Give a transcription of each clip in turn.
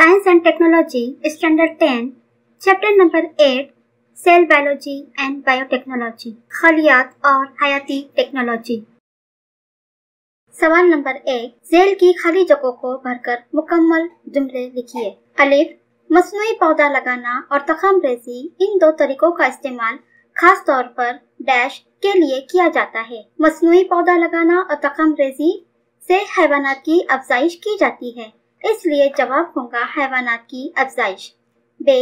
Science and technology standard 10 chapter number 8 cell biology and biotechnology खलियात और हयाती technology. सवाल नंबर 1, सेल की खाली जगहों को भरकर मुकम्मल जुमले लिखिए। अलिफ, मसनूई पौधा लगाना और तखम रेजी इन दो तरीकों का इस्तेमाल खास तौर पर डैश के लिए किया जाता है। मसनूई पौधा लगाना और तखम रेजी से हैवानात की अफजाइश की जाती है, इसलिए जवाब होगा हैवानात की अफजाइश। बे,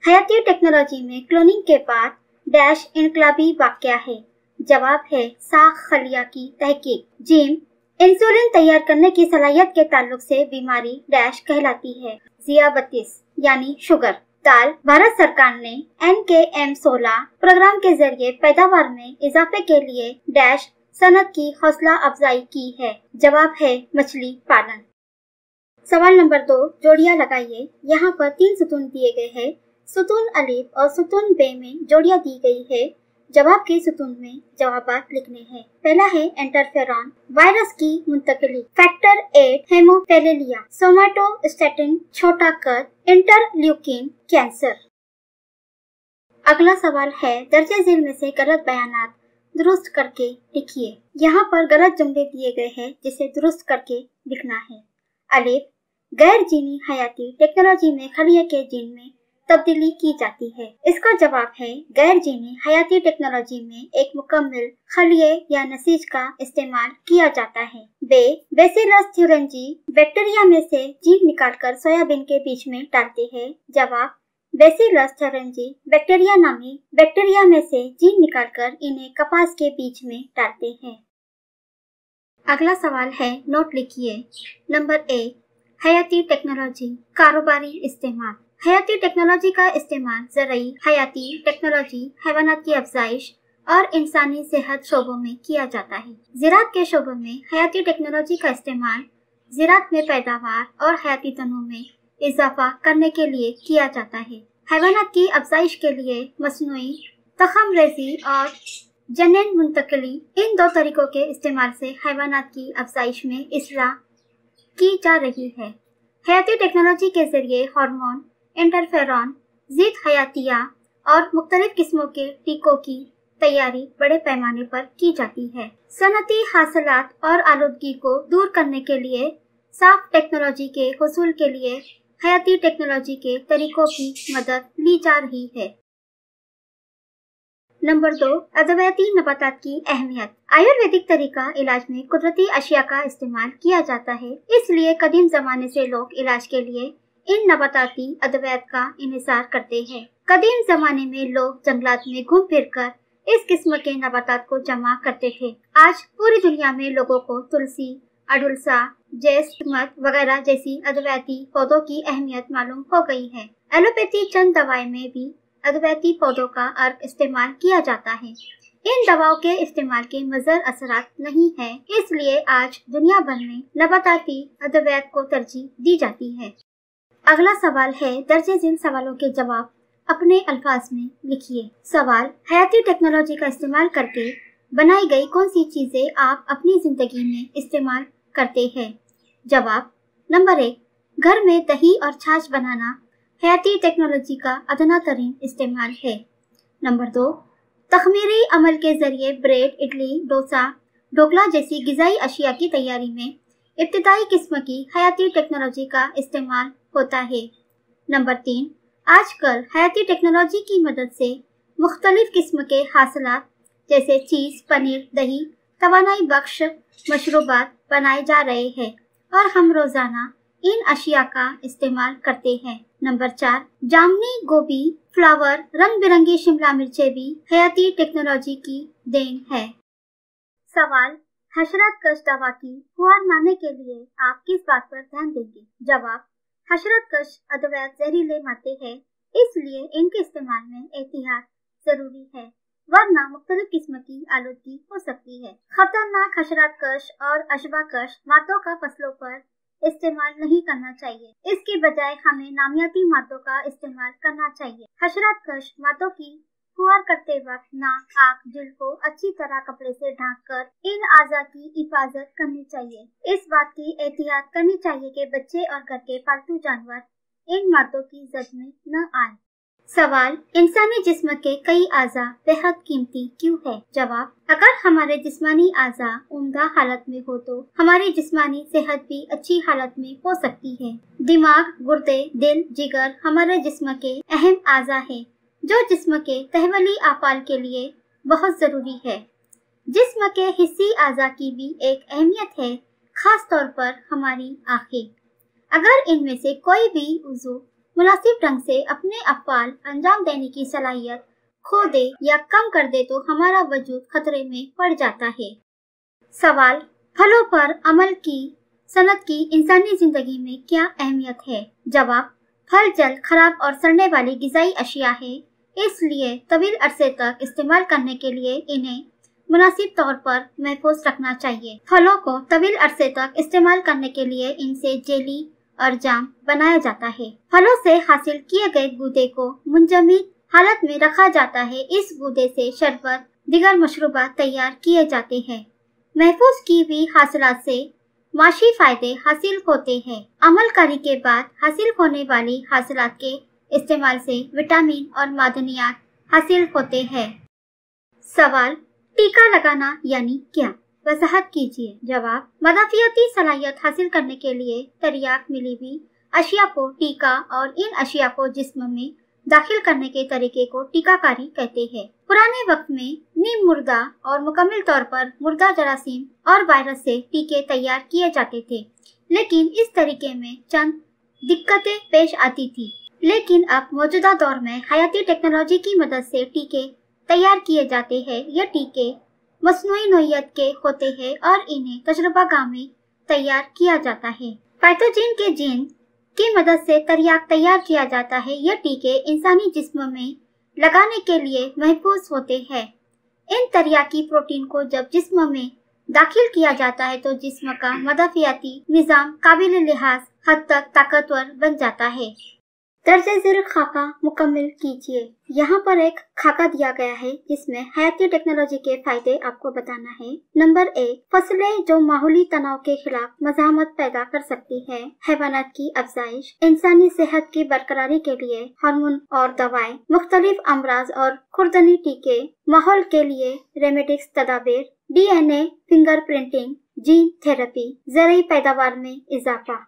हयाती टेक्नोलॉजी में क्लोनिंग के बाद डैश इनकलाबी वाक़या है, जवाब है साख खलिया की तहकीक। जिम, इंसुलिन तैयार करने की सलाहियत के ताल्लुक से बीमारी डैश कहलाती है, ज़ियाबतीस यानी शुगर। दाल, भारत सरकार ने NKM16 प्रोग्राम के जरिए पैदावार में इजाफे के लिए डैश सनत की हौसला अफजाई की है, जवाब है मछली पालन। सवाल नंबर 2, जोड़ियां लगाइए। यहाँ पर 3 सुतून दिए गए हैं। सुतून अलिफ और सुतून बे में जोड़ियां दी गई है। जवाब के सुतून में जवाबात लिखने हैं। पहला है इंटरफेरॉन, वायरस की मुंतकिली, फैक्टर 8 हेमोफिलिया, सोमैटोस्टेटिन छोटा कद, इंटरल्यूकिन कैंसर। अगला सवाल है दर्जे झेल में से गलत बयानात दुरुस्त करके लिखिए। यहाँ पर गलत जुमले दिए गए हैं जिसे दुरुस्त करके लिखना है। अलिफ, गैर जीनी हयाती टेक्नोलॉजी में खलिया के जीन में तब्दीली की जाती है। इसका जवाब है गैर जीनी हयाती टेक्नोलॉजी में एक मुकम्मल खलिए या नसीज का इस्तेमाल किया जाता है। बे, बेसिलस थ्यूरेंजी बैक्टीरिया में से जीन निकालकर सोयाबीन के बीज में डालते हैं, जवाब बेसिलस थ्यूरेंजी बैक्टीरिया नामी बैक्टीरिया में से जीन निकालकर इन्हें कपास के बीज में डालते हैं। अगला सवाल है, नोट लिखिए। नंबर 1, हयाती टेक्नोलॉजी कारोबारी इस्तेमाल। हयाती टेक्नोलॉजी का इस्तेमाल ज़रई हयाती टेक्नोलॉजी, हैवानात की अफजाइश और इंसानी सेहत शोबों में किया जाता है। ज़राअत के शोबों में हयाती टेक्नोलॉजी का इस्तेमाल ज़राअत में पैदावार और हयाती तनों में इजाफा करने के लिए किया जाता है। हैवानात की अफजाइश के लिए मसनूई तखम रेजी और जनेन मुंतकिली इन दो तरीकों के इस्तेमाल से हैवानात की अफजाइश में इसलाह की जा रही है। हयाती टेक्नोलॉजी के जरिए हार्मोन, इंटरफेरॉन, ज़िद हयातिया और मुख्तलिफ किस्मों के टीकों की तैयारी बड़े पैमाने पर की जाती है। सनती हासिलात और आलूदगी को दूर करने के लिए साफ टेक्नोलॉजी के हुसूल के लिए हयाती टेक्नोलॉजी के तरीकों की मदद ली जा रही है। नंबर 2, अद्वियाती नबातात की अहमियत। आयुर्वेदिक तरीका इलाज में कुदरती अशिया का इस्तेमाल किया जाता है, इसलिए कदीम जमाने से लोग इलाज के लिए इन नबाताती अद्वियात का इन्हिसार करते हैं। कदीम जमाने में लोग जंगलात में घूम फिर कर इस किस्म के नबातात को जमा करते थे। आज पूरी दुनिया में लोगों को तुलसी, अडुलसा, जैस्मत वगैरह जैसी अद्वियाती पौधों की अहमियत मालूम हो गई है। एलोपैथी चंद दवाई में भी अद्वियाती पौधों का अर्क इस्तेमाल किया जाता है। इन दवाओं के इस्तेमाल के मज़र असरात नहीं है, इसलिए आज दुनिया भर में नबाताती अद्वियात को तरजीह दी जाती है। अगला सवाल है दर्जे झेल सवालों के जवाब अपने अल्फाज में लिखिए। सवाल, हयाती टेक्नोलॉजी का इस्तेमाल करके बनाई गई कौन सी चीजें आप अपनी जिंदगी में इस्तेमाल करते हैं? जवाब, नंबर 1, घर में दही और छाछ बनाना हयाती टेक्नोलॉजी का अदना तरीन इस्तेमाल है। नंबर 2, तखमीरी अमल के जरिए ब्रेड, इडली, डोसा, ढोकला जैसी गिज़ाई अशिया की तैयारी में इब्तिदाई किस्म की हयाती टेक्नोलॉजी का इस्तेमाल होता है। नंबर 3, आजकल हयाती टेक्नोलॉजी की मदद से मुख्तलिफ किस्म के हासिलात जैसे चीज़, पनीर, दही, तवानाई बख्श मशरूबात बनाए जा रहे हैं और हम रोज़ाना इन अशिया का इस्तेमाल करते हैं। नंबर 4, जामनी, गोभी, फ्लावर, रंग बिरंगी शिमला मिर्चें भी हयाती टेक्नोलॉजी की देन है। सवाल, हशरत कश दवा की फुहार मारने के लिए आप किस बात पर ध्यान देंगे? जवाब, हशरत कश अद्वियात जहरीले मादे हैं, इसलिए इनके इस्तेमाल में एहतियात जरूरी है, वरना मुख्तलिफ किस्म की आलूदगी हो सकती है। खतरनाक हशरत कश और अशबा कश मादों का फसलों पर इस्तेमाल नहीं करना चाहिए। इसके बजाय हमें नामियाती मादों का इस्तेमाल करना चाहिए। हशरत कश मादों की फुहार करते वक्त नाक, आँख, दिल को अच्छी तरह कपड़े से ढककर इन आज़ा की हिफाजत करनी चाहिए। इस बात की एहतियात करनी चाहिए कि बच्चे और घर के पालतू जानवर इन मादों की जद में न आए। सवाल, इंसानी जिस्म के कई आज़ा बेहद कीमती क्यों है? जवाब, अगर हमारे जिस्मानी आज़ा उम्दा हालत में हो तो हमारी जिस्मानी सेहत भी अच्छी हालत में हो सकती है। दिमाग, गुर्दे, दिल, जिगर हमारे जिस्म के अहम आज़ा है जो जिस्म के तहवली आफाल के लिए बहुत जरूरी है। जिस्म के हिस्सी आज़ा की भी एक अहमियत है, खास तौर पर हमारी आँखें। अगर इनमें से कोई भी उज़ू मुनासिब ढंग से अपने अफ़आल अंजाम देने की सलाहियत खो दे या कम कर दे तो हमारा वजूद खतरे में पड़ जाता है। सवाल, फलों पर अमल की सनत की इंसानी जिंदगी में क्या अहमियत है? जवाब, फल जल्द खराब और सड़ने वाली ग़िज़ाई अशिया है, इसलिए तवील अरसे तक इस्तेमाल करने के लिए इन्हें मुनासिब तौर पर महफूज रखना चाहिए। फलों को तवील अरसे तक इस्तेमाल करने के लिए इनसे जेली और जाम बनाया जाता है। फलों से हासिल किए गए गूदे को मुंजमद हालत में रखा जाता है। इस गूदे से शरबत, दिगर मशरूबात तैयार किए जाते हैं। महफूज की हुई हासिलात से माशी फायदे हासिल होते हैं। अमलकारी के बाद हासिल होने वाली हासिलात के इस्तेमाल से विटामिन और मादनियात हासिल होते हैं। सवाल, टीका लगाना यानी क्या? वजाहत कीजिए। जवाब, मदाफियाती सलाहियत हासिल करने के लिए तरियाक मिली हुई अशिया को टीका और इन अशिया को जिस्म में दाखिल करने के तरीके को टीकाकारी कहते हैं। पुराने वक्त में नीम मुर्दा और मुकम्मल तौर पर मुर्दा जरासीम और वायरस से टीके तैयार किए जाते थे, लेकिन इस तरीके में चंद दिक्कतें पेश आती थी। लेकिन अब मौजूदा दौर में हयाती टेक्नोलॉजी की मदद से टीके तैयार किए जाते हैं। यह टीके मसनूई नोयत के होते हैं और इन्हें तजुर्बागाह में तैयार किया जाता है। पैथोजिन के जीन की मदद से तरियाक तैयार किया जाता है। यह टीके इंसानी जिस्म में लगाने के लिए महफूज होते हैं। इन तरियाकी प्रोटीन को जब जिस्म में दाखिल किया जाता है तो जिस्म का मदाफियाती निज़ाम काबिल लिहाज हद तक ताकतवर बन जाता है। दर्जे ज़ेर खाका मुकम्मल कीजिए। यहाँ पर एक खाका दिया गया है जिसमें हयाती टेक्नोलॉजी के फायदे आपको बताना है। नंबर 1, फसलें जो माहौली तनाव के खिलाफ मज़ाहमत पैदा कर सकती है। हैवानात की अफजाइश, इंसानी सेहत की बरकरारी के लिए हार्मोन और दवाएं, मुख्तलिफ अमराज और खुर्दनी टीके, माहौल के लिए रेमेडिक्स तदाबीर, DNA finger printing, gene therapy, ज़रूरी पैदावार में इजाफा।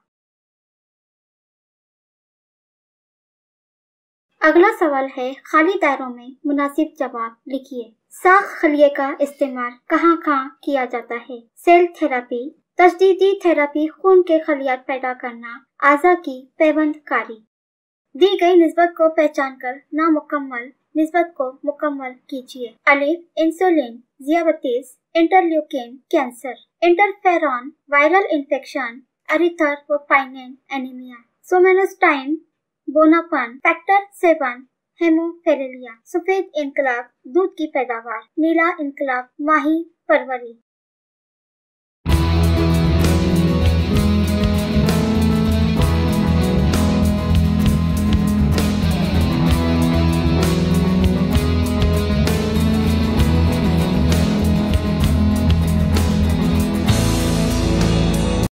अगला सवाल है, खाली दायरों में मुनासिब जवाब लिखिए। साख खलिये का इस्तेमाल कहाँ कहाँ किया जाता है? सेल थेरेपी, तजदीदी थेरेपी, खून के खलियात पैदा करना, आज़ा की पैबंदकारी। दी गई निस्बत को पहचान कर नामुकम्मल निस्बत को मुकम्मल कीजिए। अलिफ, इंसुलिन, ज़ियाबतीस, interleukin, cancer, interferon, viral infection, erythropoietin, anaemia, सोमेनोस्टाइन, बोनापन, फैक्टर 7, हेमोफिलिया, सफेद इनकलाब, दूध की पैदावार, नीला इनकलाब, माही परवरी।